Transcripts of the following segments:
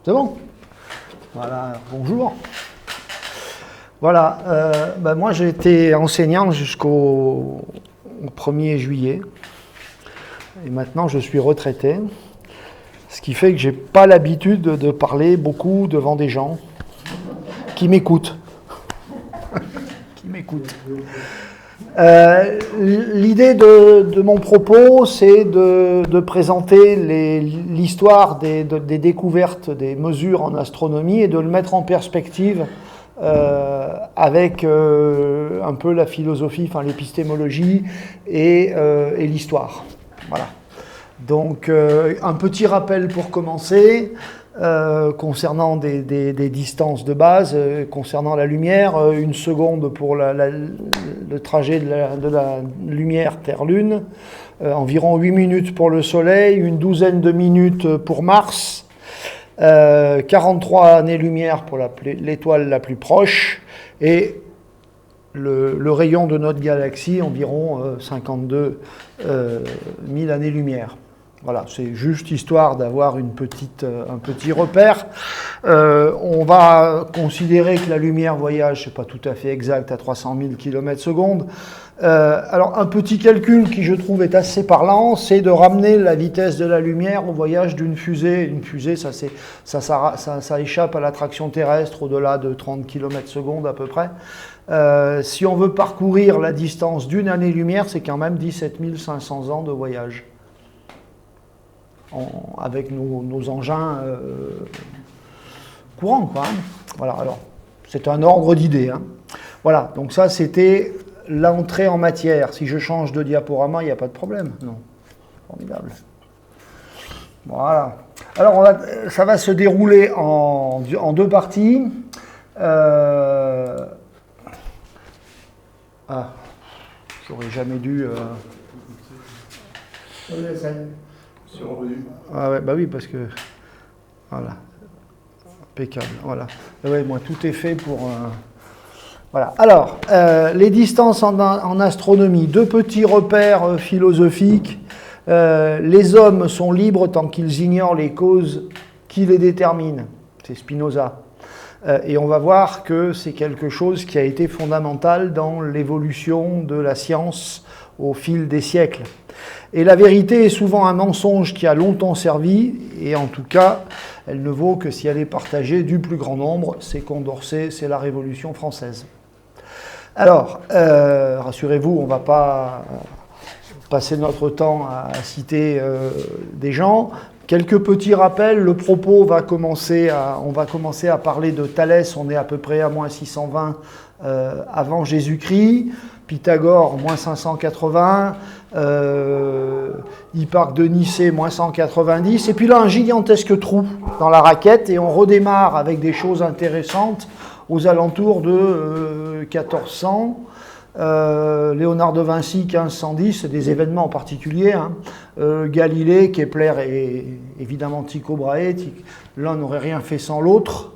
C'est bon? Voilà, bonjour. Voilà, moi j'ai été enseignant jusqu'au 1er juillet. Et maintenant je suis retraité. Ce qui fait que j'ai pas l'habitude de parler beaucoup devant des gens qui m'écoutent. Qui m'écoutent. L'idée de mon propos, c'est de présenter l'histoire des découvertes, des mesures en astronomie et de le mettre en perspective avec un peu la philosophie, enfin l'épistémologie et l'histoire. Voilà. Donc un petit rappel pour commencer. Concernant des distances de base, concernant la lumière, 1 seconde pour le trajet de la lumière Terre-Lune, environ 8 minutes pour le Soleil, une douzaine de minutes pour Mars, 43 années-lumière pour l'étoile la plus proche, et le rayon de notre galaxie, environ 52 000 années-lumière. Voilà, c'est juste histoire d'avoir un petit repère. On va considérer que la lumière voyage, c'est pas tout à fait exact, à 300 000 km/s. Alors, un petit calcul qui, je trouve, est assez parlant, c'est de ramener la vitesse de la lumière au voyage d'une fusée. Une fusée, ça échappe à l'attraction terrestre au-delà de 30 km/s à peu près. Si on veut parcourir la distance d'une année-lumière, c'est quand même 17 500 ans de voyage. Avec nos engins courants, quoi. Voilà, alors, c'est un ordre d'idées. Hein. Voilà, donc ça, c'était l'entrée en matière. Si je change de diaporama, il n'y a pas de problème. Non, formidable. Voilà. Alors, ça va se dérouler en 2 parties. J'aurais jamais dû... Ah ouais, bah oui, parce que... Voilà. Impeccable, voilà. Ouais, moi, tout est fait pour... Voilà. Alors, les distances en astronomie. 2 petits repères philosophiques. Les hommes sont libres tant qu'ils ignorent les causes qui les déterminent. C'est Spinoza. Et on va voir que c'est quelque chose qui a été fondamental dans l'évolution de la science au fil des siècles. Et la vérité est souvent un mensonge qui a longtemps servi, et en tout cas, elle ne vaut que si elle est partagée du plus grand nombre. C'est Condorcet, c'est la Révolution française. Alors, rassurez-vous, on ne va pas passer notre temps à citer des gens. Quelques petits rappels, le propos on va commencer à parler de Thalès, on est à peu près à moins 620 avant Jésus-Christ. Pythagore, moins 580, Hipparque de Nicée, moins 190, et puis là, un gigantesque trou dans la raquette, et on redémarre avec des choses intéressantes aux alentours de 1400, Léonard de Vinci, 1510, c'est des événements en particulier, hein. Galilée, Kepler et évidemment Tycho Brahe, l'un n'aurait rien fait sans l'autre.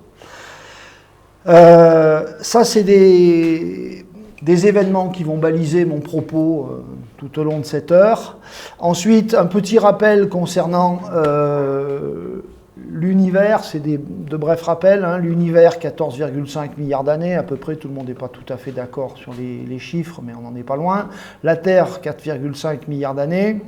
Ça, c'est des événements qui vont baliser mon propos tout au long de cette heure. Ensuite, un petit rappel concernant l'univers, c'est de brefs rappels. Hein. L'univers, 14,5 milliards d'années, à peu près, tout le monde n'est pas tout à fait d'accord sur les chiffres, mais on n'en est pas loin. La Terre, 4,5 milliards d'années.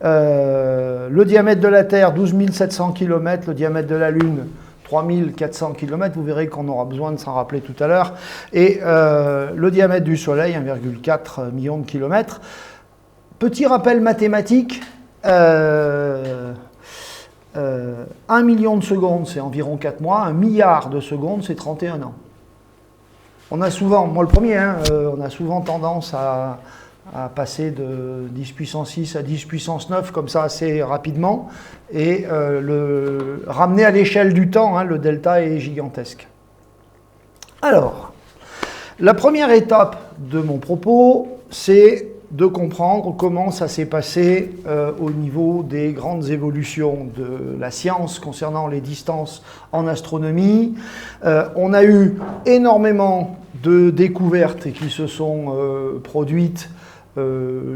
Le diamètre de la Terre, 12 700 km, le diamètre de la Lune, 3400 km, vous verrez qu'on aura besoin de s'en rappeler tout à l'heure, et le diamètre du Soleil, 1,4 million de kilomètres. Petit rappel mathématique, 1 million de secondes, c'est environ 4 mois, 1 milliard de secondes, c'est 31 ans. On a souvent, moi le premier, on a souvent tendance à passer de 10 puissance 6 à 10 puissance 9, comme ça assez rapidement, et le ramener à l'échelle du temps, hein, le delta est gigantesque. Alors, la première étape de mon propos, c'est de comprendre comment ça s'est passé au niveau des grandes évolutions de la science concernant les distances en astronomie. On a eu énormément de découvertes qui se sont produites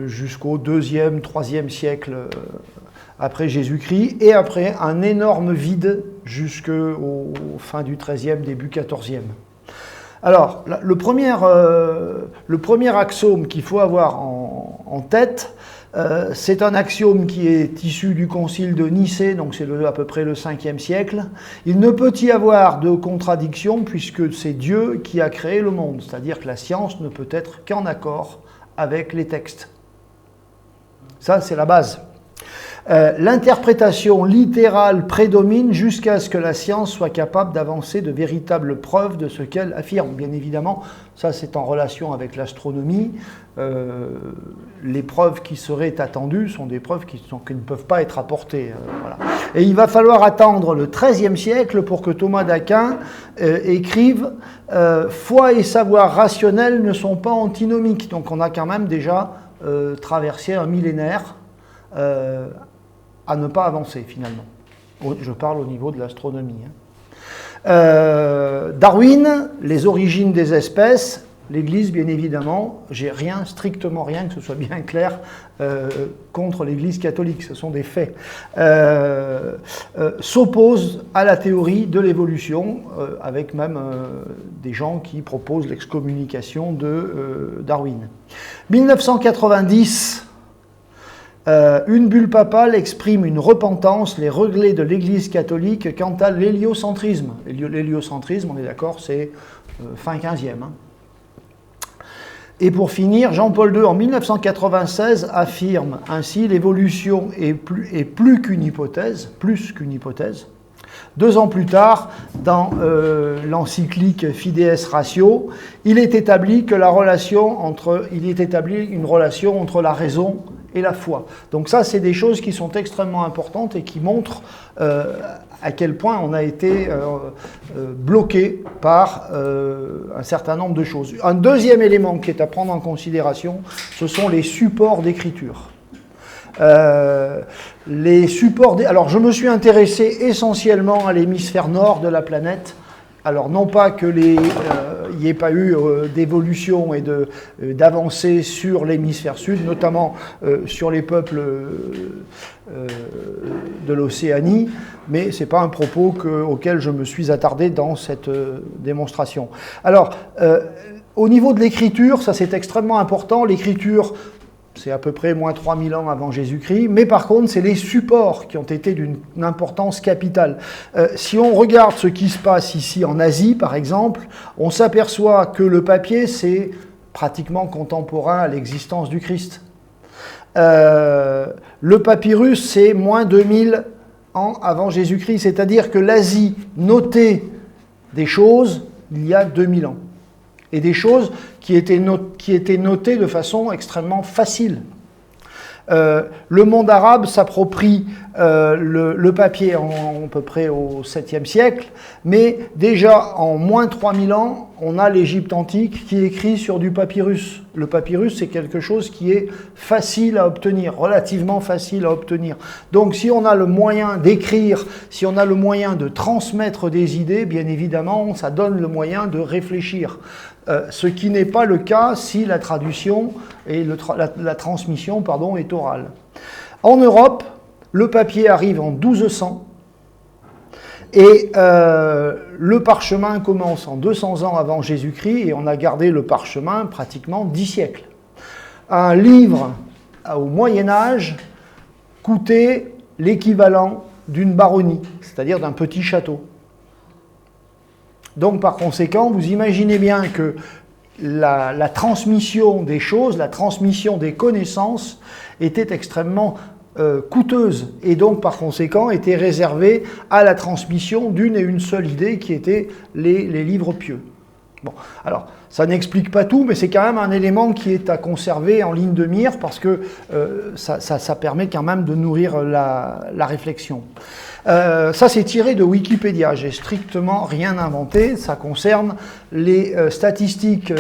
jusqu'au 2e, 3e siècle après Jésus-Christ, et après un énorme vide jusqu'au fin du XIIIe, début XIVe. Alors, le premier axiome qu'il faut avoir en tête, c'est un axiome qui est issu du concile de Nicée, donc c'est à peu près le 5e siècle. Il ne peut y avoir de contradiction puisque c'est Dieu qui a créé le monde, c'est-à-dire que la science ne peut être qu'en accord avec les textes. Ça, c'est la base. L'interprétation littérale prédomine jusqu'à ce que la science soit capable d'avancer de véritables preuves de ce qu'elle affirme. Bien évidemment, ça c'est en relation avec l'astronomie. Les preuves qui seraient attendues sont des preuves qui ne peuvent pas être apportées. Voilà. Et il va falloir attendre le XIIIe siècle pour que Thomas d'Aquin écrive « Foi et savoir rationnel ne sont pas antinomiques ». Donc on a quand même déjà traversé un millénaire à ne pas avancer finalement. Je parle au niveau de l'astronomie. Darwin, les origines des espèces, l'Église bien évidemment, j'ai rien, strictement rien, que ce soit bien clair, contre l'Église catholique, ce sont des faits, s'oppose à la théorie de l'évolution, avec même des gens qui proposent l'excommunication de Darwin. 1990, une bulle papale exprime une repentance, les regrets de l'Église catholique quant à l'héliocentrisme. L'héliocentrisme, on est d'accord, c'est fin 15e. Et pour finir, Jean-Paul II, en 1996, affirme ainsi « L'évolution est plus qu'une hypothèse, plus qu'une hypothèse ». 2 ans plus tard, dans l'encyclique Fides Ratio, il est établi une relation entre la raison et la foi. Donc ça, c'est des choses qui sont extrêmement importantes et qui montrent à quel point on a été bloqué par un certain nombre de choses. Un deuxième élément qui est à prendre en considération, ce sont les supports d'écriture. Les supports alors je me suis intéressé essentiellement à l'hémisphère nord de la planète. Alors non pas que il n'y ait pas eu d'évolution et d'avancée sur l'hémisphère sud, notamment sur les peuples de l'Océanie, mais ce n'est pas un propos auquel je me suis attardé dans cette démonstration. Alors, au niveau de l'écriture, ça c'est extrêmement important, l'écriture, c'est à peu près moins 3000 ans avant Jésus-Christ, mais par contre, c'est les supports qui ont été d'une importance capitale. Si on regarde ce qui se passe ici en Asie, par exemple, on s'aperçoit que le papier, c'est pratiquement contemporain à l'existence du Christ. Le papyrus, c'est moins 2000 ans avant Jésus-Christ, c'est-à-dire que l'Asie notait des choses il y a 2000 ans. Et des choses qui étaient notées de façon extrêmement facile. Le monde arabe s'approprie le papier à peu près au 7e siècle, mais déjà en moins 3000 ans, on a l'Égypte antique qui écrit sur du papyrus. Le papyrus, c'est quelque chose qui est facile à obtenir, relativement facile à obtenir. Donc si on a le moyen d'écrire, si on a le moyen de transmettre des idées, bien évidemment, ça donne le moyen de réfléchir. Ce qui n'est pas le cas si la traduction et la transmission est orale. En Europe, le papier arrive en 1200 et le parchemin commence en 200 ans avant Jésus-Christ et on a gardé le parchemin pratiquement 10 siècles. Un livre au Moyen-Âge coûtait l'équivalent d'une baronnie, c'est-à-dire d'un petit château. Donc par conséquent, vous imaginez bien que la transmission des choses, la transmission des connaissances était extrêmement coûteuse et donc par conséquent était réservée à la transmission d'une et une seule idée qui était les livres pieux. Bon, alors ça n'explique pas tout, mais c'est quand même un élément qui est à conserver en ligne de mire parce que ça permet quand même de nourrir la réflexion. Ça c'est tiré de Wikipédia, j'ai strictement rien inventé, ça concerne les statistiques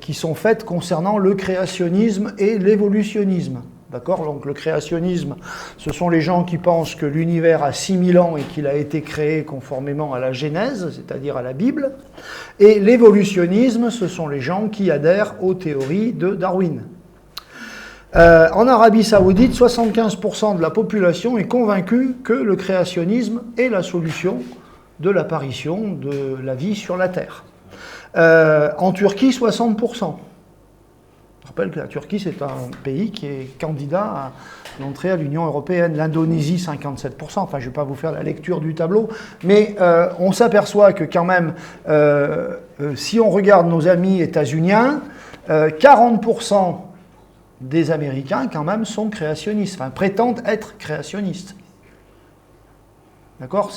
qui sont faites concernant le créationnisme et l'évolutionnisme. D'accord ? Donc le créationnisme, ce sont les gens qui pensent que l'univers a 6000 ans et qu'il a été créé conformément à la Genèse, c'est-à-dire à la Bible. Et l'évolutionnisme, ce sont les gens qui adhèrent aux théories de Darwin. En Arabie Saoudite, 75% de la population est convaincue que le créationnisme est la solution de l'apparition de la vie sur la Terre. En Turquie, 60%. Je rappelle que la Turquie, c'est un pays qui est candidat à l'entrée à l'Union européenne. L'Indonésie, 57%. Enfin, je ne vais pas vous faire la lecture du tableau, mais on s'aperçoit que quand même, si on regarde nos amis états-uniens, 40% des Américains, quand même, sont créationnistes, enfin, prétendent être créationnistes. D'accord ?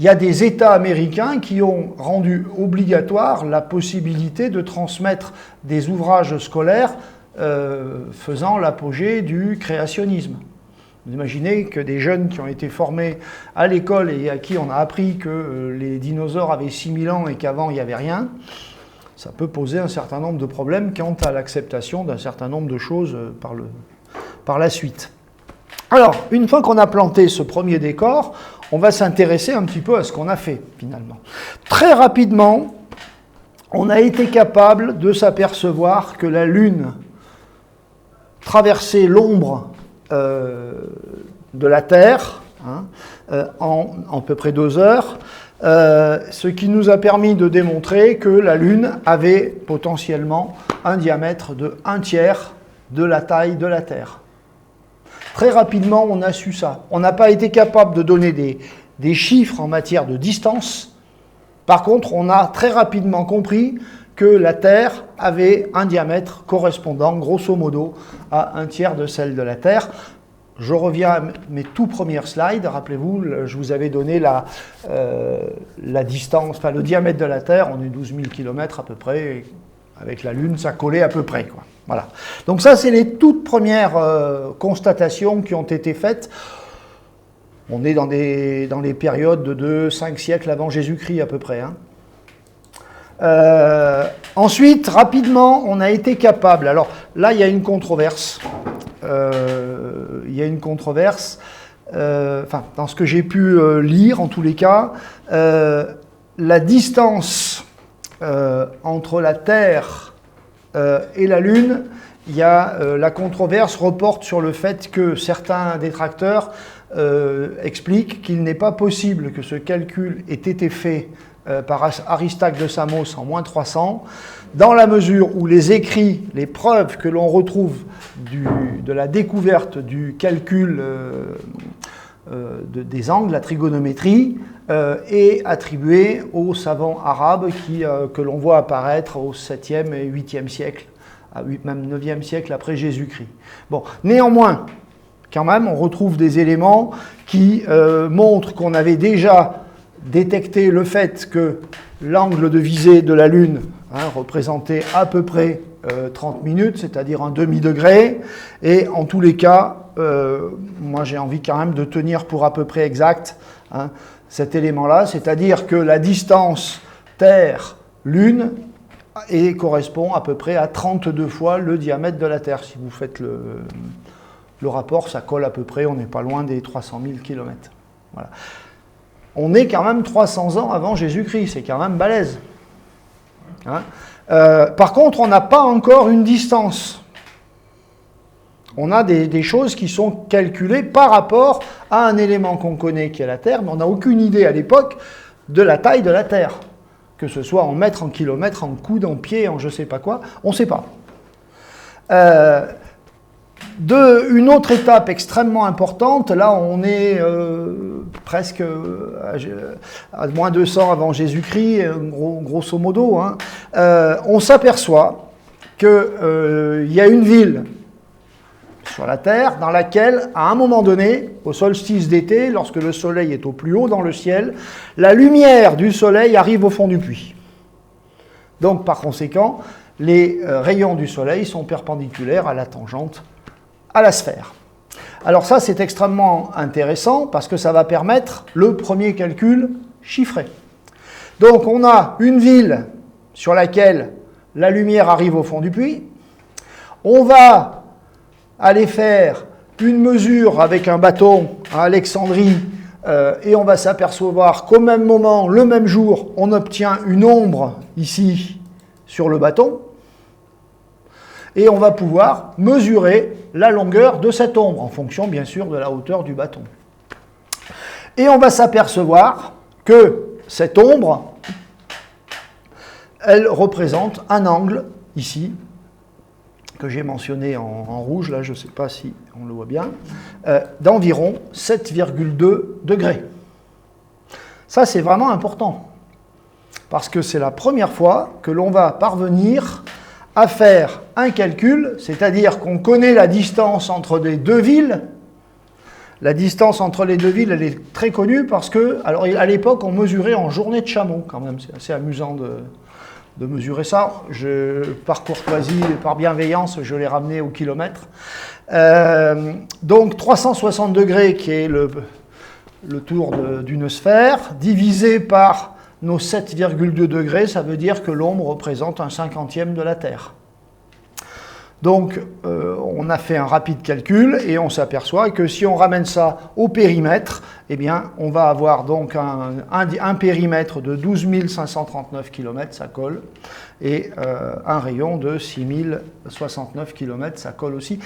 Il y a des États américains qui ont rendu obligatoire la possibilité de transmettre des ouvrages scolaires faisant l'apogée du créationnisme. Vous imaginez que des jeunes qui ont été formés à l'école et à qui on a appris que les dinosaures avaient 6000 ans et qu'avant il n'y avait rien, ça peut poser un certain nombre de problèmes quant à l'acceptation d'un certain nombre de choses par la suite. Alors, une fois qu'on a planté ce premier décor, on va s'intéresser un petit peu à ce qu'on a fait, finalement. Très rapidement, on a été capable de s'apercevoir que la Lune traversait l'ombre de la Terre en à peu près 2 heures, ce qui nous a permis de démontrer que la Lune avait potentiellement un diamètre de 1/3 de la taille de la Terre. Très rapidement, on a su ça. On n'a pas été capable de donner des chiffres en matière de distance. Par contre, on a très rapidement compris que la Terre avait un diamètre correspondant, grosso modo, à 1/3 de celle de la Terre. Je reviens à mes tout premiers slides. Rappelez-vous, je vous avais donné la distance, enfin le diamètre de la Terre. On est 12 000 km à peu près. Avec la Lune, ça collait à peu près, quoi. Voilà. Donc ça, c'est les toutes premières constatations qui ont été faites. On est dans les périodes de 5 siècles avant Jésus-Christ à peu près. Ensuite, rapidement, on a été capable. Alors là, il y a une controverse. Dans ce que j'ai pu lire, en tous les cas, la distance entre la Terre et la Lune, la controverse reporte sur le fait que certains détracteurs expliquent qu'il n'est pas possible que ce calcul ait été fait par Aristarque de Samos en -300, dans la mesure où les écrits, les preuves que l'on retrouve de la découverte du calcul des angles, la trigonométrie, est attribué aux savants arabes que l'on voit apparaître au 7e et 8e siècle, même 9e siècle après Jésus-Christ. Bon, néanmoins, quand même, on retrouve des éléments qui montrent qu'on avait déjà détecté le fait que l'angle de visée de la Lune représentait à peu près 30 minutes, c'est-à-dire un demi-degré, et en tous les cas, moi j'ai envie quand même de tenir pour à peu près exact cet élément-là, c'est-à-dire que la distance Terre-Lune correspond à peu près à 32 fois le diamètre de la Terre. Si vous faites le rapport, ça colle à peu près, on n'est pas loin des 300 000 km. Voilà. On est quand même 300 ans avant Jésus-Christ, c'est quand même balèze. Par contre, on n'a pas encore une distance. On a des choses qui sont calculées par rapport à un élément qu'on connaît qui est la Terre, mais on n'a aucune idée à l'époque de la taille de la Terre. Que ce soit en mètres, en kilomètres, en coudes, en pieds, en je ne sais pas quoi, on ne sait pas. Une autre étape extrêmement importante, là on est presque à moins 200 avant Jésus-Christ, grosso modo, on s'aperçoit qu'il y a une ville sur la Terre dans laquelle, à un moment donné, au solstice d'été, lorsque le soleil est au plus haut dans le ciel, la lumière du soleil arrive au fond du puits. Donc par conséquent, les rayons du soleil sont perpendiculaires à la tangente à la sphère. Alors ça, c'est extrêmement intéressant parce que ça va permettre le premier calcul chiffré. Donc on a une ville sur laquelle la lumière arrive au fond du puits. On va aller faire une mesure avec un bâton à Alexandrie et on va s'apercevoir qu'au même moment, le même jour, on obtient une ombre ici sur le bâton. et on va pouvoir mesurer la longueur de cette ombre, en fonction bien sûr de la hauteur du bâton. Et on va s'apercevoir que cette ombre, elle représente un angle, ici, que j'ai mentionné en rouge, là je ne sais pas si on le voit bien, d'environ 7,2 degrés. Ça c'est vraiment important, parce que c'est la première fois que l'on va parvenir à faire un calcul, c'est-à-dire qu'on connaît la distance entre les deux villes. La distance entre les deux villes, elle est très connue parce que, alors à l'époque, on mesurait en journée de chameau, quand même, c'est assez amusant de mesurer ça. Par courtoisie, par bienveillance, je l'ai ramené au kilomètre. Donc 360 degrés, qui est le tour d'une sphère, divisé par nos 7,2 degrés, ça veut dire que l'ombre représente un 50e de la Terre. Donc, on a fait un rapide calcul et on s'aperçoit que si on ramène ça au périmètre, eh bien, on va avoir donc un périmètre de 12 539 km, ça colle, et un rayon de 6 069 km, ça colle aussi.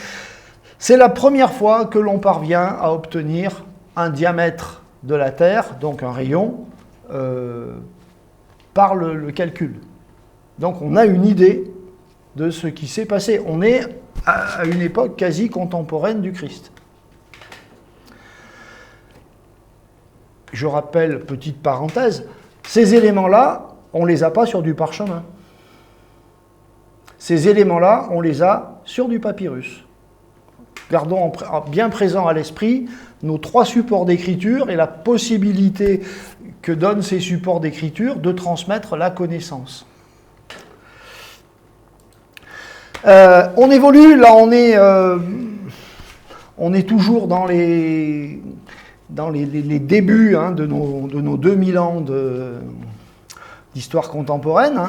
C'est la première fois que l'on parvient à obtenir un diamètre de la Terre, donc un rayon, par le calcul. Donc on a une idée de ce qui s'est passé. On est à une époque quasi contemporaine du Christ. Je rappelle, petite parenthèse, ces éléments-là, on ne les a pas sur du parchemin. Ces éléments-là, on les a sur du papyrus. Gardons bien présent à l'esprit nos trois supports d'écriture et la possibilité que donnent ces supports d'écriture de transmettre la connaissance. On évolue, là on est toujours dans les débuts de nos 2000 ans d'histoire contemporaine,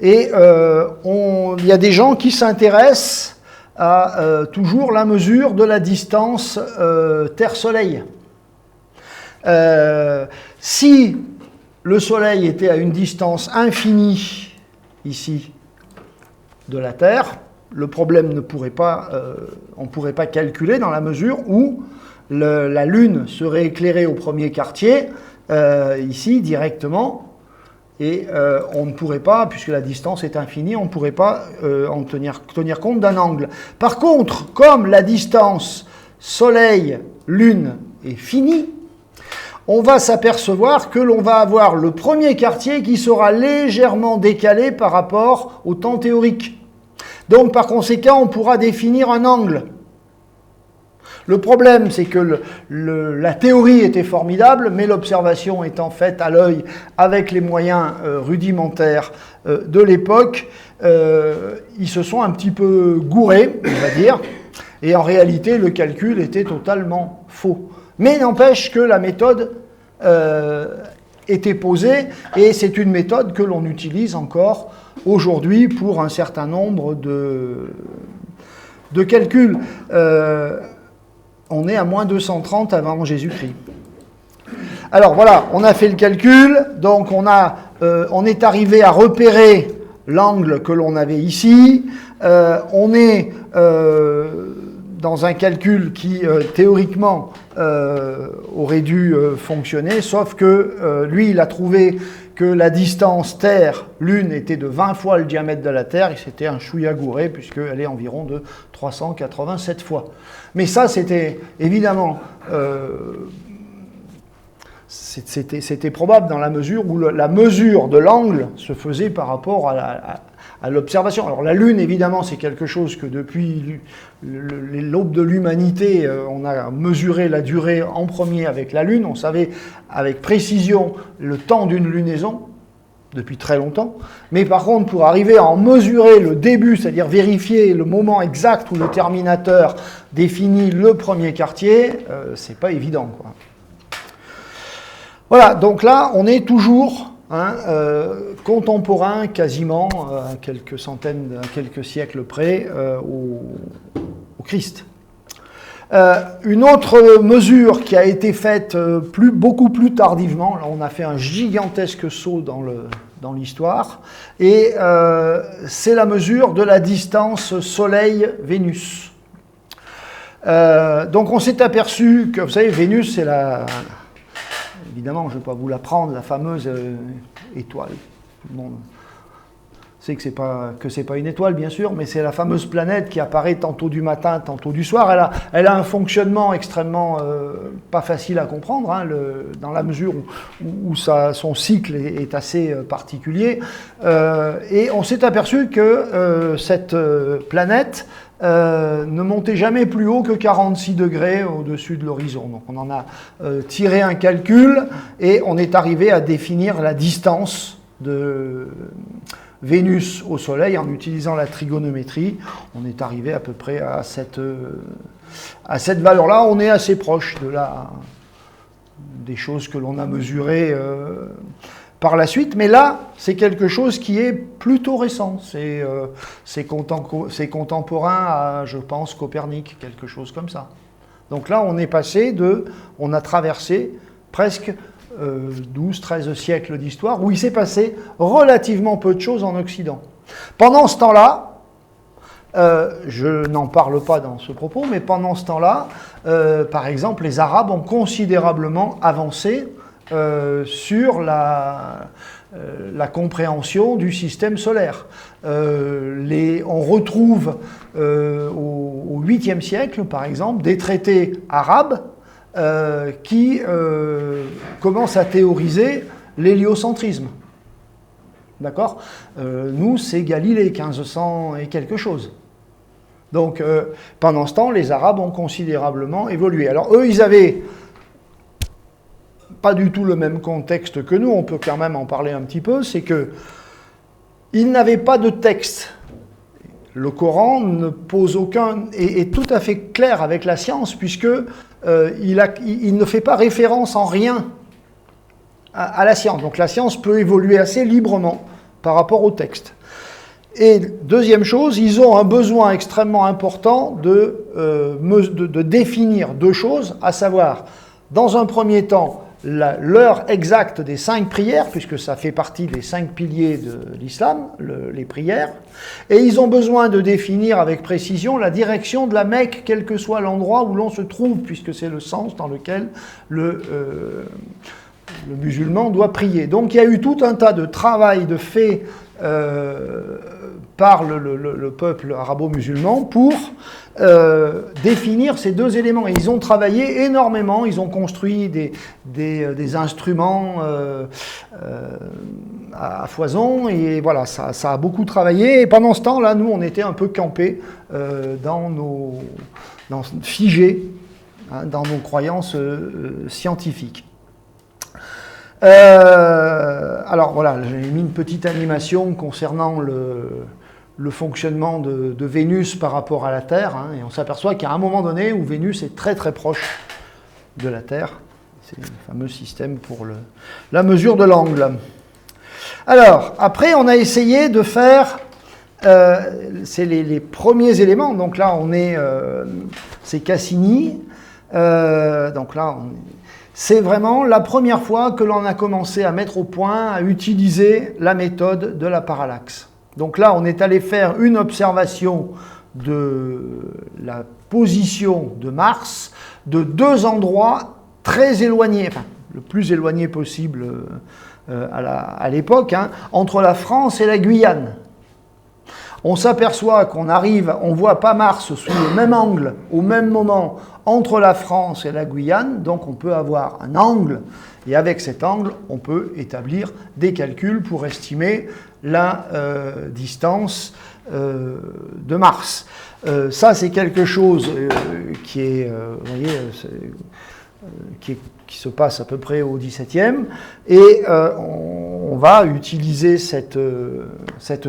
et il y a des gens qui s'intéressent à toujours la mesure de la distance Terre-Soleil. Si le Soleil était à une distance infinie, ici, de la Terre, le problème on ne pourrait pas calculer dans la mesure où la Lune serait éclairée au premier quartier, ici, directement, et on ne pourrait pas, puisque la distance est infinie, on ne pourrait pas en tenir compte d'un angle. Par contre, comme la distance Soleil-Lune est finie, on va s'apercevoir que l'on va avoir le premier quartier qui sera légèrement décalé par rapport au temps théorique. Donc, par conséquent, on pourra définir un angle. Le problème, c'est que la théorie était formidable, mais l'observation étant faite à l'œil avec les moyens rudimentaires de l'époque, ils se sont un petit peu gourés, on va dire, et en réalité, le calcul était totalement faux. Mais n'empêche que la méthode était posée, et c'est une méthode que l'on utilise encore aujourd'hui pour un certain nombre de calculs. On est à moins 230 avant Jésus-Christ. Alors voilà, on a fait le calcul, donc on est arrivé à repérer l'angle que l'on avait ici. On est dans un calcul qui, théoriquement, aurait dû fonctionner, sauf que lui, il a trouvé que la distance Terre-Lune était de 20 fois le diamètre de la Terre, et c'était un chouïa gouré, puisqu'elle est environ de 387 fois. Mais ça, c'était évidemment... c'était probable dans la mesure où la mesure de l'angle se faisait par rapport à l'observation. Alors la Lune, évidemment, c'est quelque chose que depuis l'aube de l'humanité, on a mesuré la durée en premier avec la Lune. On savait avec précision le temps d'une lunaison depuis très longtemps. Mais par contre, pour arriver à en mesurer le début, c'est-à-dire vérifier le moment exact où le terminateur définit le premier quartier, c'est pas évident, quoi. Voilà, donc là, on est toujours contemporain quasiment à quelques siècles près au Christ. Une autre mesure qui a été faite beaucoup plus tardivement, là on a fait un gigantesque saut dans dans l'histoire, et c'est la mesure de la distance Soleil-Vénus. Donc on s'est aperçu que, vous savez, Vénus, c'est évidemment, je ne vais pas vous l'apprendre, la fameuse étoile. Tout le monde sait que c'est pas une étoile, bien sûr, mais c'est la fameuse planète qui apparaît tantôt du matin, tantôt du soir. Elle a un fonctionnement extrêmement pas facile à comprendre, hein, dans la mesure où son cycle est assez particulier. Et on s'est aperçu que cette planète ne montait jamais plus haut que 46 degrés au-dessus de l'horizon. Donc on en a tiré un calcul et on est arrivé à définir la distance de Vénus au Soleil en utilisant la trigonométrie. On est arrivé à peu près à cette valeur-là. On est assez proche des choses que l'on a mesurées par la suite, mais là, c'est quelque chose qui est plutôt récent. C'est contemporain à, je pense, Copernic, quelque chose comme ça. Donc là, on a traversé presque 12-13 siècles d'histoire où il s'est passé relativement peu de choses en Occident. Pendant ce temps-là, je n'en parle pas dans ce propos, mais pendant ce temps-là, par exemple, les Arabes ont considérablement avancé sur la compréhension du système solaire. On retrouve au 8e siècle, par exemple, des traités arabes qui commencent à théoriser l'héliocentrisme. D'accord ? Nous, c'est Galilée, 1500 et quelque chose. Donc, pendant ce temps, les Arabes ont considérablement évolué. Alors, eux, ils avaient pas du tout le même contexte que nous, on peut quand même en parler un petit peu, c'est que ils n'avaient pas de texte. Le Coran ne pose est tout à fait clair avec la science, puisque il ne fait pas référence en rien à la science. Donc la science peut évoluer assez librement par rapport au texte. Et deuxième chose, ils ont un besoin extrêmement important de définir deux choses, à savoir, dans un premier temps, l'heure exacte des 5 prières, puisque ça fait partie des 5 piliers de l'islam, les prières, et ils ont besoin de définir avec précision la direction de la Mecque, quel que soit l'endroit où l'on se trouve, puisque c'est le sens dans lequel le musulman doit prier. Donc il y a eu tout un tas de travail de fait par le peuple arabo-musulman pour définir ces deux éléments. Et ils ont travaillé énormément, ils ont construit des instruments à foison, et voilà, ça a beaucoup travaillé. Et pendant ce temps-là, nous, on était un peu campés figés dans nos croyances scientifiques. Alors voilà, j'ai mis une petite animation concernant le fonctionnement de Vénus par rapport à la Terre, hein, et on s'aperçoit qu'il y a un moment donné où Vénus est très très proche de la Terre. C'est le fameux système pour la mesure de l'angle. Alors, après, on a essayé de faire, c'est les premiers éléments, donc là, c'est Cassini, donc là, c'est vraiment la première fois que l'on a commencé à mettre au point, à utiliser la méthode de la parallaxe. Donc là, on est allé faire une observation de la position de Mars de deux endroits très éloignés, enfin, le plus éloigné possible à l'époque, hein, entre la France et la Guyane. On s'aperçoit on voit pas Mars sous le même angle, au même moment, entre la France et la Guyane, donc on peut avoir un angle, et avec cet angle, on peut établir des calculs pour estimer la distance de Mars. Ça, c'est quelque chose qui se passe à peu près au XVIIe, et on va utiliser cette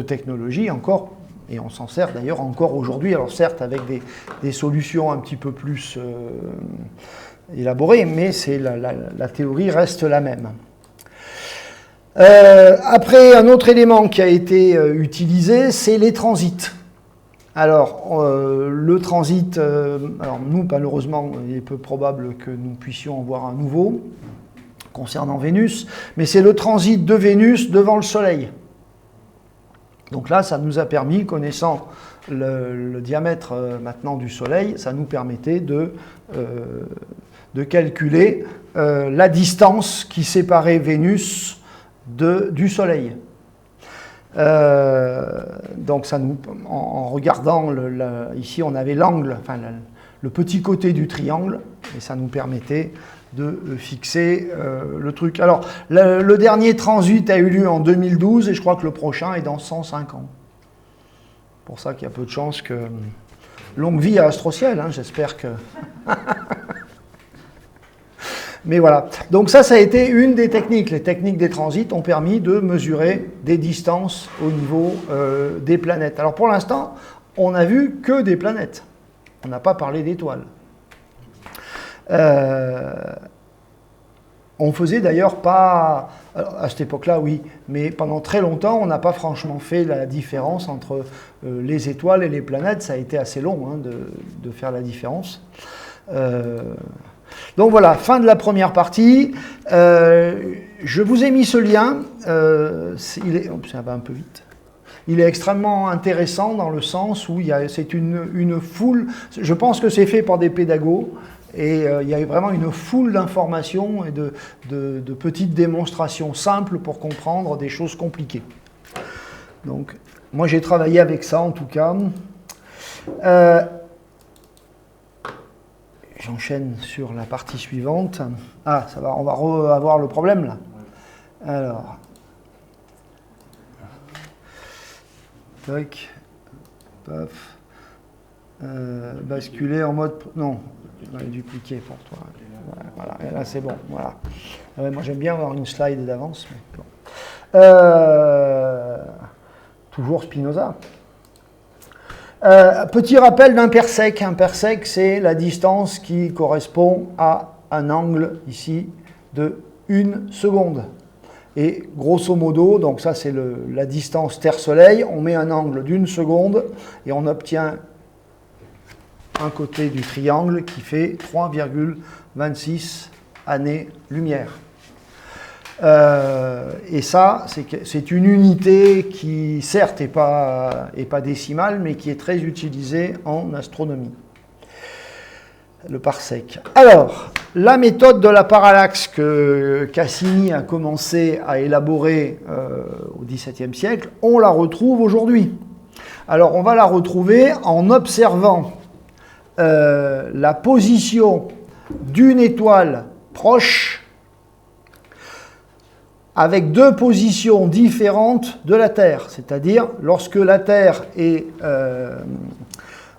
technologie encore, et on s'en sert d'ailleurs encore aujourd'hui, alors certes avec des solutions un petit peu plus élaborées, mais la théorie reste la même. Après, un autre élément qui a été utilisé, c'est les transits. Alors, le transit, alors nous, malheureusement, il est peu probable que nous puissions en voir un nouveau, concernant Vénus, mais c'est le transit de Vénus devant le Soleil. Donc là, ça nous a permis, connaissant le diamètre maintenant du Soleil, ça nous permettait de calculer la distance qui séparait Vénus du Soleil. Donc ça nous, en regardant, ici on avait l'angle, enfin le petit côté du triangle, et ça nous permettait de fixer le truc. Alors, le dernier transit a eu lieu en 2012 et je crois que le prochain est dans 105 ans. C'est pour ça qu'il y a peu de chances que... Longue vie à Astrociel, hein, j'espère que... Mais voilà. Donc ça a été une des techniques. Les techniques des transits ont permis de mesurer des distances au niveau des planètes. Alors pour l'instant, on n'a vu que des planètes. On n'a pas parlé d'étoiles. On faisait d'ailleurs pas, à cette époque-là oui, mais pendant très longtemps on n'a pas franchement fait la différence entre les étoiles et les planètes. Ça a été assez long hein, de faire la différence. Donc voilà, fin de la première partie. Je vous ai mis ce lien. Ça va un peu vite. Il est extrêmement intéressant dans le sens où c'est une foule. Je pense que c'est fait par des pédagogues. Et il y a vraiment une foule d'informations et de petites démonstrations simples pour comprendre des choses compliquées. Donc, moi j'ai travaillé avec ça en tout cas. J'enchaîne sur la partie suivante. Ah, ça va, on va avoir le problème là. Alors. Tac. Paf. Basculer en mode... Non. Je vais dupliquer pour toi. Voilà, et là c'est bon. Voilà. Moi j'aime bien avoir une slide d'avance. Bon. Toujours Spinoza. Petit rappel d'un parsec. Un parsec, c'est la distance qui correspond à un angle ici de 1 seconde. Et grosso modo, donc ça c'est la distance Terre-Soleil, on met un angle d'1 seconde et on obtient un côté du triangle qui fait 3,26 années-lumière. Et ça, c'est une unité qui, certes, n'est pas décimale, mais qui est très utilisée en astronomie. Le parsec. Alors, la méthode de la parallaxe que Cassini a commencé à élaborer au XVIIe siècle, on la retrouve aujourd'hui. Alors, on va la retrouver en observant la position d'une étoile proche avec deux positions différentes de la Terre. C'est-à-dire, lorsque la Terre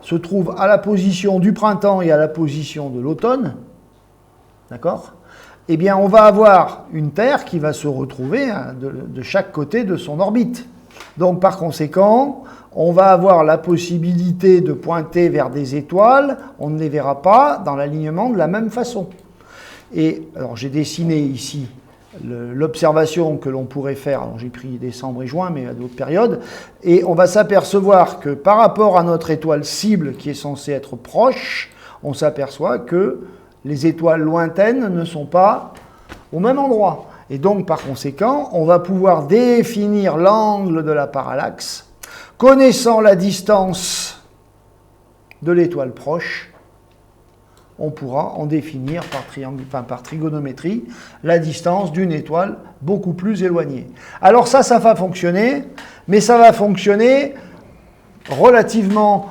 se trouve à la position du printemps et à la position de l'automne, d'accord ? Eh bien, on va avoir une Terre qui va se retrouver de chaque côté de son orbite. Donc, par conséquent, on va avoir la possibilité de pointer vers des étoiles, on ne les verra pas dans l'alignement de la même façon. Et alors j'ai dessiné ici l'observation que l'on pourrait faire, alors j'ai pris décembre et juin, mais à d'autres périodes, et on va s'apercevoir que par rapport à notre étoile cible qui est censée être proche, on s'aperçoit que les étoiles lointaines ne sont pas au même endroit. Et donc par conséquent, on va pouvoir définir l'angle de la parallaxe. Connaissant la distance de l'étoile proche, on pourra en définir par trigonométrie la distance d'une étoile beaucoup plus éloignée. Alors ça va fonctionner, mais ça va fonctionner relativement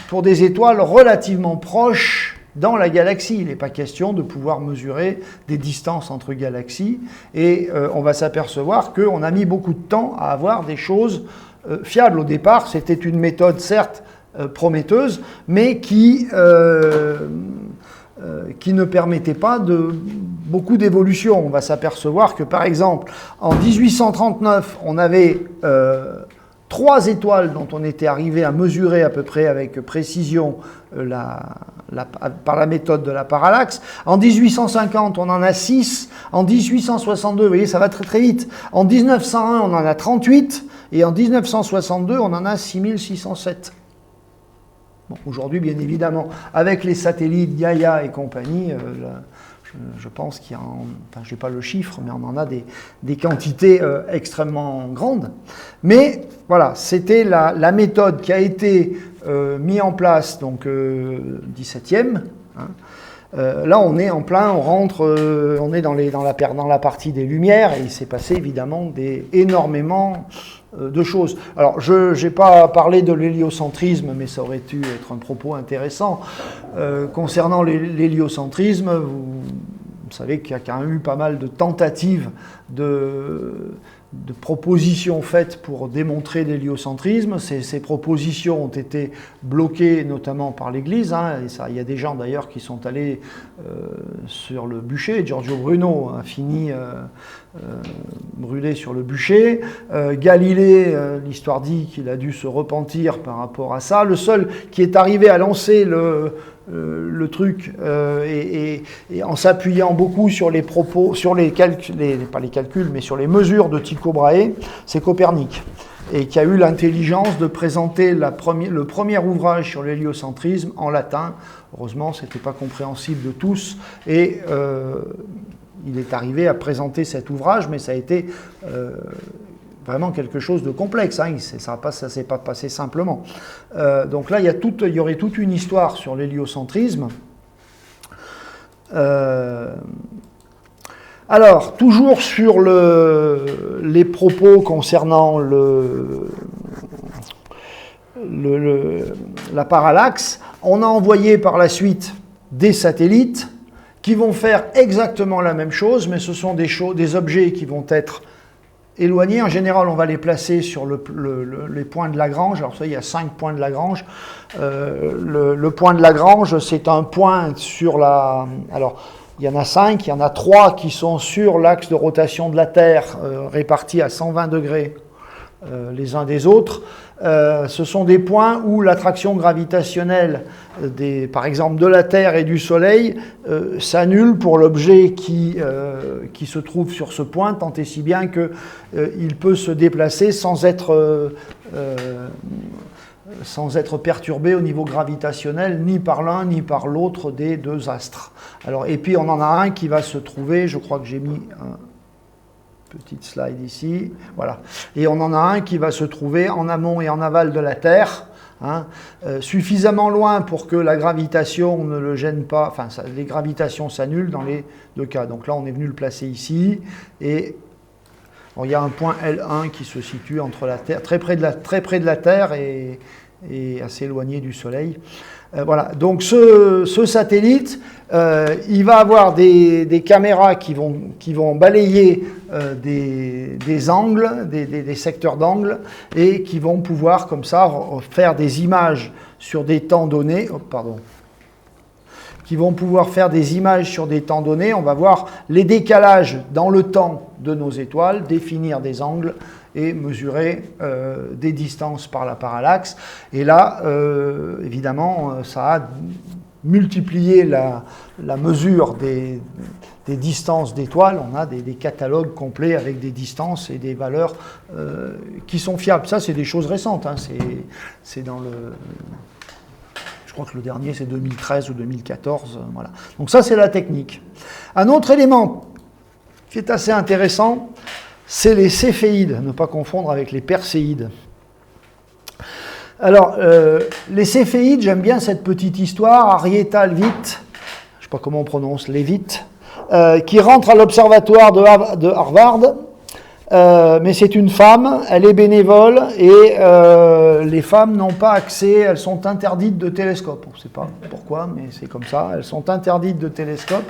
pour des étoiles relativement proches dans la galaxie. Il n'est pas question de pouvoir mesurer des distances entre galaxies et on va s'apercevoir qu'on a mis beaucoup de temps à avoir des choses fiable. Au départ, c'était une méthode certes prometteuse, mais qui ne permettait pas beaucoup d'évolution. On va s'apercevoir que, par exemple, en 1839, on avait 3 étoiles dont on était arrivé à mesurer à peu près avec précision par la méthode de la parallaxe. En 1850, on en a 6. En 1862, vous voyez, ça va très très vite. En 1901, on en a 38. Et en 1962, on en a 6607. Bon, aujourd'hui, bien évidemment, avec les satellites Gaia et compagnie, Je pense qu'il y a, enfin je n'ai pas le chiffre, mais on en a des quantités extrêmement grandes. Mais voilà, c'était la méthode qui a été mise en place, donc 17e. Hein. Là, on est en plein, on rentre, on est dans la partie des Lumières, et il s'est passé évidemment énormément de choses. Alors, je n'ai pas parlé de l'héliocentrisme, mais ça aurait pu être un propos intéressant. Concernant l'héliocentrisme, vous savez qu'il y a quand même eu pas mal de tentatives de propositions faites pour démontrer l'héliocentrisme. Ces propositions ont été bloquées notamment par l'Église. Hein, et ça, il y a des gens d'ailleurs qui sont allés sur le bûcher. Giorgio Bruno a fini brûlé sur le bûcher. Galilée, l'histoire dit qu'il a dû se repentir par rapport à ça. Le seul qui est arrivé à lancer le truc et en s'appuyant beaucoup sur les propos, sur les calculs, pas les calculs, mais sur les mesures de Tycho Brahe, c'est Copernic, et qui a eu l'intelligence de présenter le premier ouvrage sur l'héliocentrisme en latin. Heureusement, ce n'était pas compréhensible de tous, et il est arrivé à présenter cet ouvrage, mais ça a été vraiment quelque chose de complexe, hein. Ça ne s'est pas passé simplement. Donc là, il y aurait toute une histoire sur l'héliocentrisme. Alors, toujours sur les propos concernant la parallaxe, on a envoyé par la suite des satellites qui vont faire exactement la même chose, mais ce sont des objets qui vont être éloignés. En général, on va les placer sur les points de Lagrange. Alors ça, il y a 5 points de Lagrange. Le point de Lagrange, c'est un point sur la... Alors, il y en a 5, il y en a 3 qui sont sur l'axe de rotation de la Terre, répartis à 120 degrés les uns des autres. Ce sont des points où l'attraction gravitationnelle, par exemple de la Terre et du Soleil, s'annule pour l'objet qui se trouve sur ce point, tant et si bien qu'il peut se déplacer sans être perturbé au niveau gravitationnel, ni par l'un ni par l'autre des deux astres. Alors, et puis on en a un qui va se trouver, je crois que j'ai mis un petite slide ici, voilà. Et on en a un qui va se trouver en amont et en aval de la Terre, hein, suffisamment loin pour que la gravitation ne le gêne pas, enfin les gravitations s'annulent dans les deux cas. Donc là on est venu le placer ici, et bon, il y a un point L1 qui se situe entre la Terre, très près de la Terre et assez éloigné du Soleil. Voilà, donc ce satellite, il va avoir des caméras qui vont balayer des angles, des secteurs d'angle, et qui vont pouvoir comme ça faire des images sur des temps donnés. Oh, pardon. Qui vont pouvoir faire des images sur des temps donnés. On va voir les décalages dans le temps de nos étoiles, définir des angles et mesurer des distances par la parallaxe. Et là, évidemment, ça a multiplié la mesure des distances d'étoiles. On a des catalogues complets avec des distances et des valeurs qui sont fiables. Ça, c'est des choses récentes, hein. C'est dans le... Je crois que le dernier, c'est 2013 ou 2014. Voilà. Donc ça, c'est la technique. Un autre élément qui est assez intéressant, c'est les céphéides, ne pas confondre avec les perséides. Alors, les céphéides, j'aime bien cette petite histoire. Arietta Leavitt, je ne sais pas comment on prononce, Leavitt, qui rentre à l'observatoire de Harvard, mais c'est une femme, elle est bénévole, et les femmes n'ont pas accès, elles sont interdites de télescope. On ne sait pas pourquoi, mais c'est comme ça, elles sont interdites de télescope.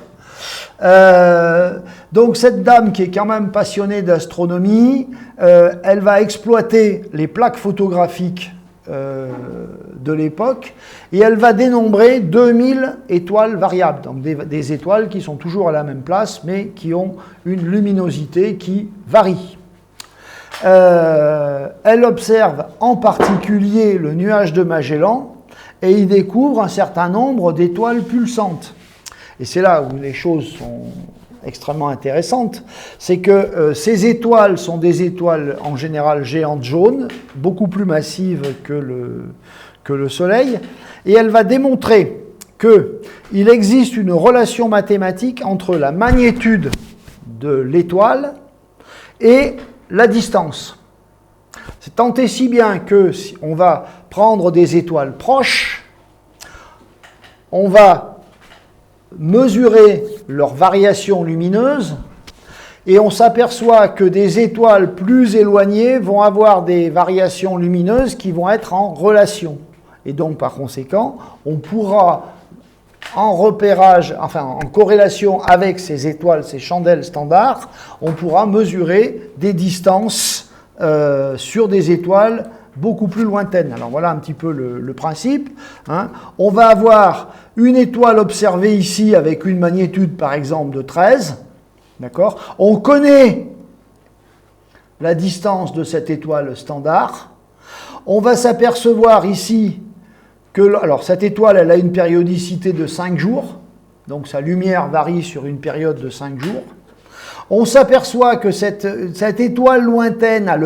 Donc cette dame qui est quand même passionnée d'astronomie, elle va exploiter les plaques photographiques de l'époque, et elle va dénombrer 2000 étoiles variables, donc des étoiles qui sont toujours à la même place, mais qui ont une luminosité qui varie. Elle observe en particulier le nuage de Magellan, et y découvre un certain nombre d'étoiles pulsantes. Et c'est là où les choses sont extrêmement intéressantes, c'est que ces étoiles sont des étoiles en général géantes jaunes, beaucoup plus massives que le Soleil, et elle va démontrer qu'il existe une relation mathématique entre la magnitude de l'étoile et la distance. C'est tant et si bien que si on va prendre des étoiles proches, on va mesurer leur variation lumineuse et on s'aperçoit que des étoiles plus éloignées vont avoir des variations lumineuses qui vont être en relation. Et donc, par conséquent, on pourra, en repérage, enfin en corrélation avec ces étoiles, ces chandelles standards, on pourra mesurer des distances sur des étoiles beaucoup plus lointaines. Alors voilà un petit peu le principe. Hein. On va avoir une étoile observée ici avec une magnitude par exemple de 13. D'accord ? On connaît la distance de cette étoile standard. On va s'apercevoir ici que, alors cette étoile, elle a une périodicité de 5 jours, donc sa lumière varie sur une période de 5 jours. On s'aperçoit que cette étoile lointaine a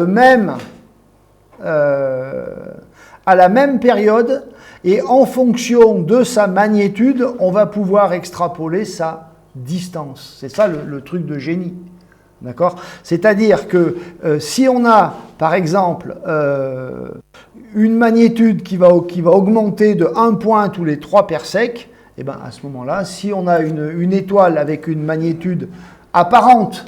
la même période, et en fonction de sa magnitude, on va pouvoir extrapoler sa distance. C'est ça le truc de génie. D'accord ? C'est-à-dire que si on a, par exemple, une magnitude qui va augmenter de 1 point tous les 3 parsecs, et bien à ce moment-là, si on a une étoile avec une magnitude apparente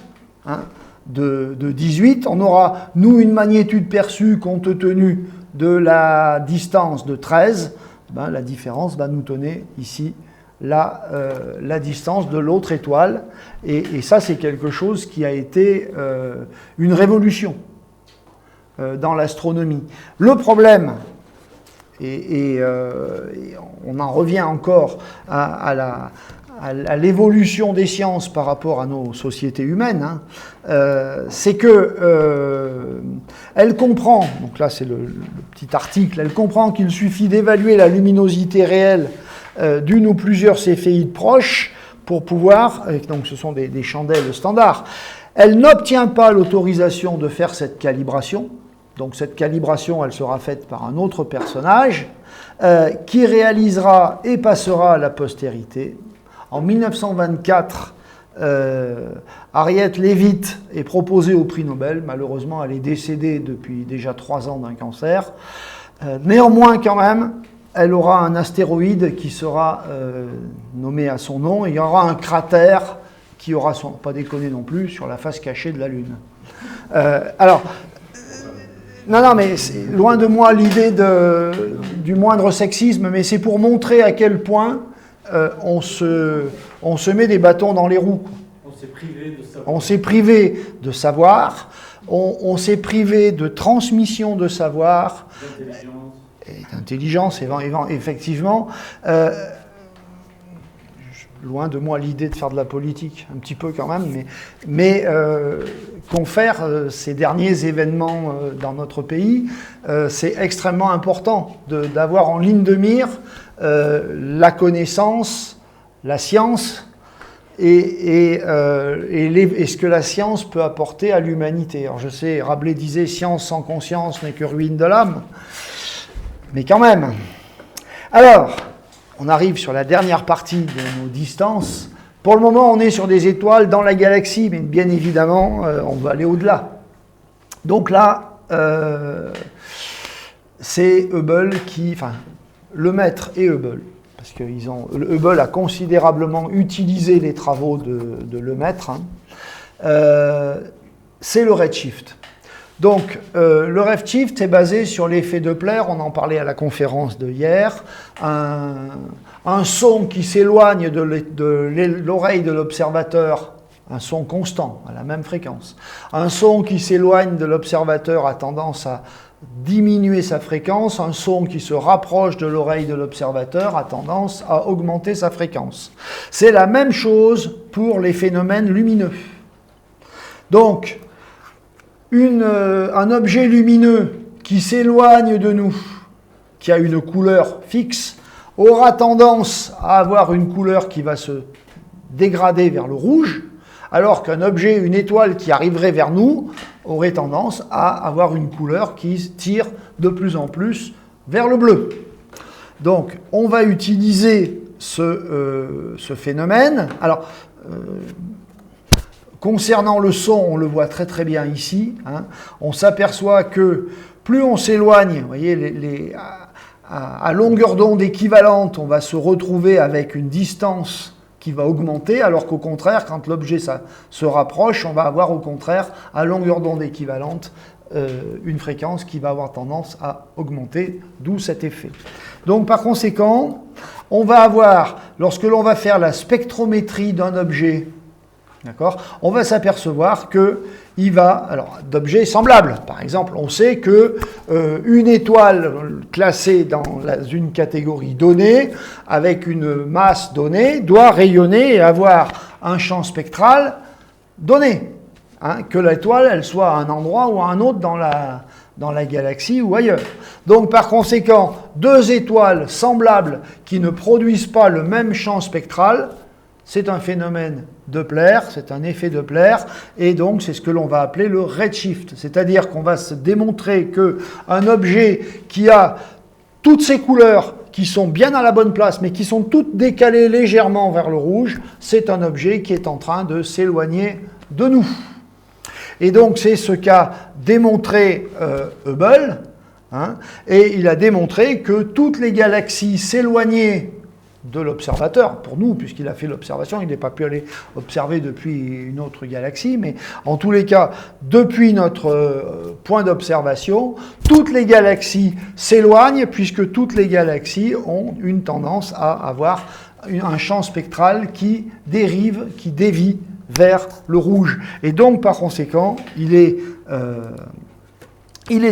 de 18, on aura, nous, une magnitude perçue compte tenu de la distance de 13, ben, la différence va nous donner ici la distance de l'autre étoile. Et ça, c'est quelque chose qui a été une révolution dans l'astronomie. Le problème, et on en revient encore à l'évolution des sciences par rapport à nos sociétés humaines, c'est que elle comprend, donc là c'est le petit article, elle comprend qu'il suffit d'évaluer la luminosité réelle d'une ou plusieurs céphéides proches pour pouvoir, donc ce sont des chandelles standards, elle n'obtient pas l'autorisation de faire cette calibration, donc cette calibration elle sera faite par un autre personnage qui réalisera et passera à la postérité. En 1924, Harriet Leavitt est proposée au prix Nobel. Malheureusement, elle est décédée depuis déjà 3 ans d'un cancer. Néanmoins, quand même, elle aura un astéroïde qui sera nommé à son nom. Et il y aura un cratère qui aura, pas déconné non plus, sur la face cachée de la Lune. Non, mais c'est loin de moi l'idée du moindre sexisme, mais c'est pour montrer à quel point on se met des bâtons dans les roues. On s'est privé de savoir. On s'est privé de savoir, on s'est privé de transmission de savoir. D'intelligence, effectivement. Loin de moi l'idée de faire de la politique, un petit peu quand même, mais confère ces derniers événements dans notre pays, c'est extrêmement important d'avoir en ligne de mire la connaissance, la science et ce que la science peut apporter à l'humanité. Alors je sais, Rabelais disait « Science sans conscience n'est que ruine de l'âme », mais quand même. Alors, on arrive sur la dernière partie de nos distances. Pour le moment, on est sur des étoiles dans la galaxie, mais bien évidemment, on va aller au-delà. Donc là, c'est Hubble Lemaitre et Hubble, parce que Hubble a considérablement utilisé les travaux de Lemaitre. C'est le redshift. Donc, le redshift est basé sur l'effet Doppler, on en parlait à la conférence de hier, un son qui s'éloigne de l'oreille de l'observateur, un son constant, à la même fréquence. Un son qui s'éloigne de l'observateur a tendance à diminuer sa fréquence, un son qui se rapproche de l'oreille de l'observateur a tendance à augmenter sa fréquence. C'est la même chose pour les phénomènes lumineux. Donc, un objet lumineux qui s'éloigne de nous, qui a une couleur fixe, aura tendance à avoir une couleur qui va se dégrader vers le rouge, alors qu'un objet, une étoile qui arriverait vers nous, aurait tendance à avoir une couleur qui tire de plus en plus vers le bleu. Donc, on va utiliser ce phénomène. Alors, concernant le son, on le voit très très bien ici. Hein, on s'aperçoit que plus on s'éloigne, vous voyez, à longueur d'onde équivalente, on va se retrouver avec une distance qui va augmenter, alors qu'au contraire, quand l'objet se rapproche, on va avoir au contraire, à longueur d'onde équivalente, une fréquence qui va avoir tendance à augmenter, d'où cet effet. Donc par conséquent, on va avoir, lorsque l'on va faire la spectrométrie d'un objet, d'accord, on va s'apercevoir qu'il va, alors d'objets semblables, par exemple, on sait que une étoile classée dans une catégorie donnée, avec une masse donnée, doit rayonner et avoir un champ spectral donné. Hein, que l'étoile, elle soit à un endroit ou à un autre dans la galaxie ou ailleurs. Donc par conséquent, deux étoiles semblables qui ne produisent pas le même champ spectral, c'est un phénomène Doppler, c'est un effet Doppler, et donc c'est ce que l'on va appeler le redshift. C'est-à-dire qu'on va se démontrer qu'un objet qui a toutes ces couleurs qui sont bien à la bonne place, mais qui sont toutes décalées légèrement vers le rouge, c'est un objet qui est en train de s'éloigner de nous. Et donc c'est ce qu'a démontré Hubble, hein, et il a démontré que toutes les galaxies s'éloignaient de l'observateur, pour nous, puisqu'il a fait l'observation, il n'est pas pu aller observer depuis une autre galaxie, mais en tous les cas, depuis notre point d'observation, toutes les galaxies s'éloignent, puisque toutes les galaxies ont une tendance à avoir un champ spectral qui dérive, qui dévie vers le rouge. Et donc, par conséquent, il est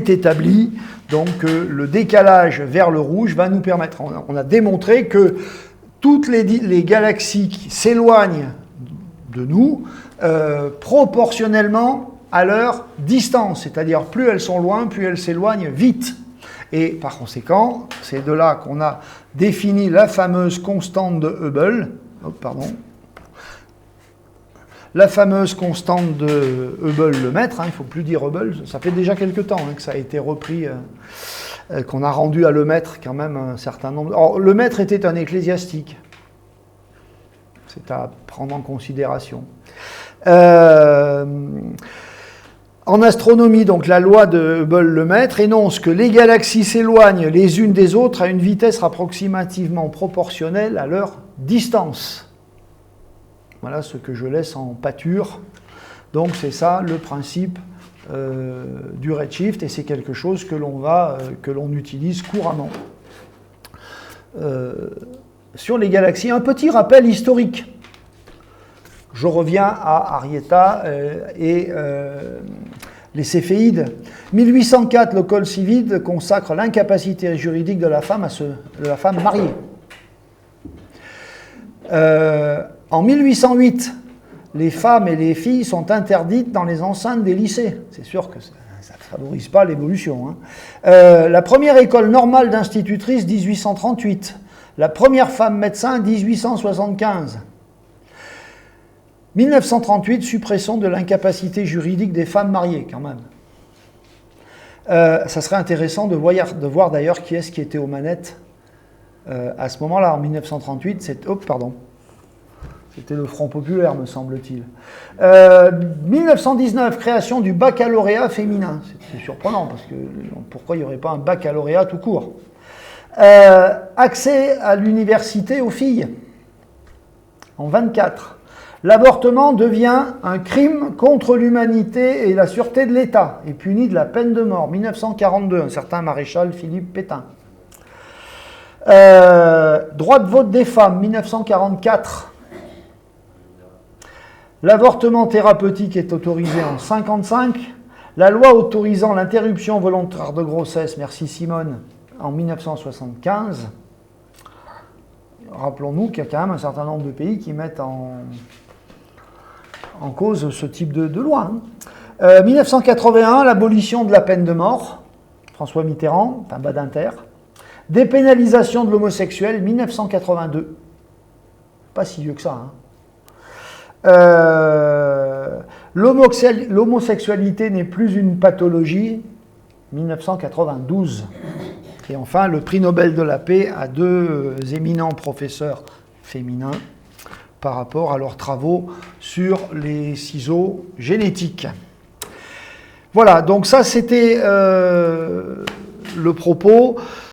établi donc, que le décalage vers le rouge va nous permettre, on a démontré que toutes les galaxies qui s'éloignent de nous, proportionnellement à leur distance, c'est-à-dire plus elles sont loin, plus elles s'éloignent vite. Et par conséquent, c'est de là qu'on a défini la fameuse constante de Hubble, la fameuse constante de Hubble le mètre, hein, il ne faut plus dire Hubble, ça fait déjà quelques temps que ça a été repris, qu'on a rendu à le mètre quand même un certain nombre. Or, le mètre était un ecclésiastique, c'est à prendre en considération. En astronomie, donc la loi de Hubble-Lemaitre énonce que les galaxies s'éloignent les unes des autres à une vitesse approximativement proportionnelle à leur distance. Voilà ce que je laisse en pâture. Donc c'est ça le principe du redshift, et c'est quelque chose que l'on utilise couramment. Sur les galaxies, un petit rappel historique. Je reviens à Arietta et les Céphéides. 1804, le Code civil consacre l'incapacité juridique de la femme mariée. En 1808, les femmes et les filles sont interdites dans les enceintes des lycées. C'est sûr que ça ne favorise pas l'évolution. Hein. La première école normale d'institutrice, 1838. La première femme médecin, 1875. 1938, suppression de l'incapacité juridique des femmes mariées, quand même. Ça serait intéressant de voir d'ailleurs qui est-ce qui était aux manettes à ce moment-là, en 1938. C'était le Front populaire, me semble-t-il. 1919, création du baccalauréat féminin. C'est surprenant, parce que pourquoi il n'y aurait pas un baccalauréat tout court? Accès à l'université aux filles. En 24. L'avortement devient un crime contre l'humanité et la sûreté de l'État et puni de la peine de mort. 1942, un certain maréchal Philippe Pétain. Droit de vote des femmes, 1944. L'avortement thérapeutique est autorisé en 1955. La loi autorisant l'interruption volontaire de grossesse, merci Simone, en 1975. Rappelons-nous qu'il y a quand même un certain nombre de pays qui mettent en cause ce type de loi. 1981, l'abolition de la peine de mort, François Mitterrand, enfin Badinter. Dépénalisation de l'homosexuel, 1982. Pas si vieux que ça. L'homosexualité n'est plus une pathologie, 1992. Et enfin, le prix Nobel de la paix à deux éminents professeurs féminins par rapport à leurs travaux sur les ciseaux génétiques. Voilà, donc ça c'était le propos.